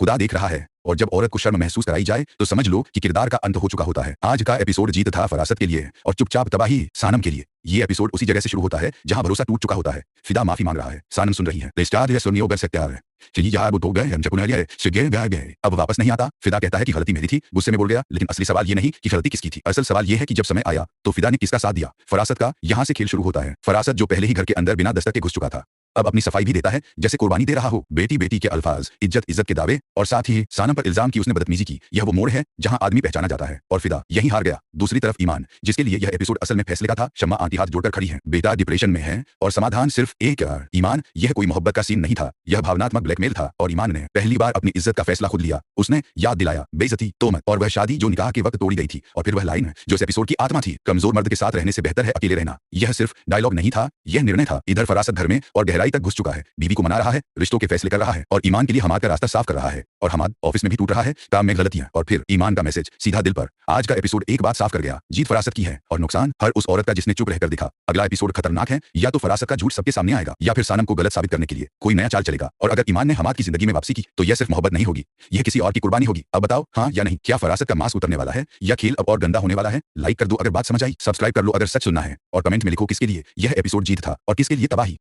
खुदा देख रहा है, और जब औरत को शर्म महसूस कराई जाए तो समझ लो कि किरदार का अंत हो चुका होता है। आज का एपिसोड जीत था फरासत के लिए और चुपचाप तबाही सानम के लिए। ये एपिसोड उसी जगह से शुरू होता है जहां भरोसा टूट चुका होता है। फिदा माफी मांग रहा है, सानम सुन रही है। अब वापस नहीं आता। फिदा कहता है कि गलती मेरी थी, गुस्से में बोल गया। लेकिन असली सवाल ये नहीं कि गलती किसकी थी, असल सवाल ये है कि जब समय आया तो फिदा ने किसका साथ दिया। फरासत का। यहाँ से खेल शुरू होता है। फरासत जो पहले ही घर के अंदर बिना दस्तक के घुस चुका था, अब अपनी सफाई भी देता है जैसे कुर्बानी दे रहा हो। बेटी बेटी के अल्फाज, इज्जत इज्जत के दावे, और साथ ही सानम पर इल्जाम की उसने बदतमीजी की। यह वो मोड़ है जहां आदमी पहचाना जाता है, और फिदा यहीं हार गया। दूसरी तरफ ईमान, जिसके लिए यह एपिसोड असल में फैसले का था। शम्मा आंटी हाथ जोड़कर खड़ी है। बेटा डिप्रेशन में है और समाधान सिर्फ एक यार ईमान। यह कोई मोहब्बत का सीन नहीं था, यह भावनात्मक ब्लैकमेल था। और ईमान ने पहली बार अपनी इज्जत का फैसला खुद लिया। उसने याद दिलाया बेइज्जती, तोहमत और वह शादी जो निकाह के वक्त तोड़ी गई थी। और फिर वह लाइन जो इस एपिसोड की आत्मा थी, कमजोर मर्द के साथ रहने से बेहतर है अकेले रहना। यह सिर्फ डायलॉग नहीं था, यह निर्णय था। इधर फरासत घर में और गहराई तक घुस चुका है। बीवी को मना रहा है, रिश्तों के फैसले कर रहा है, और ईमान के लिए हमाद का रास्ता साफ कर रहा है। और हमाद ऑफिस में भी टूट रहा है, काम में गलतियां, और फिर ईमान का मैसेज सीधा दिल पर। आज का एपिसोड एक बात साफ कर गया, जीत फरासत की है और नुकसान हर उस औरत का जिसने चुप रहकर दिखा। अगला एपिसोड खतरनाक है। या तो फरासत का झूठ सबके सामने आएगा, या फिर सानम को गलत साबित करने के लिए कोई नया चाल चलेगा। और अगर ईमान ने हमाद की जिंदगी में वापसी की तो यह सिर्फ मोहब्बत नहीं होगी, यह किसी और की कुर्बानी होगी। अब बताओ हाँ या नहीं, क्या फरासत का मास्क उतरने वाला है या खेल अब और गंदा होने वाला है? लाइक कर दो अगर बात समझ आई, सब्सक्राइब कर लो अगर सच सुनना है, और कमेंट में लिखो किसके लिए यह एपिसोड जीत था और किसके लिए तबाही।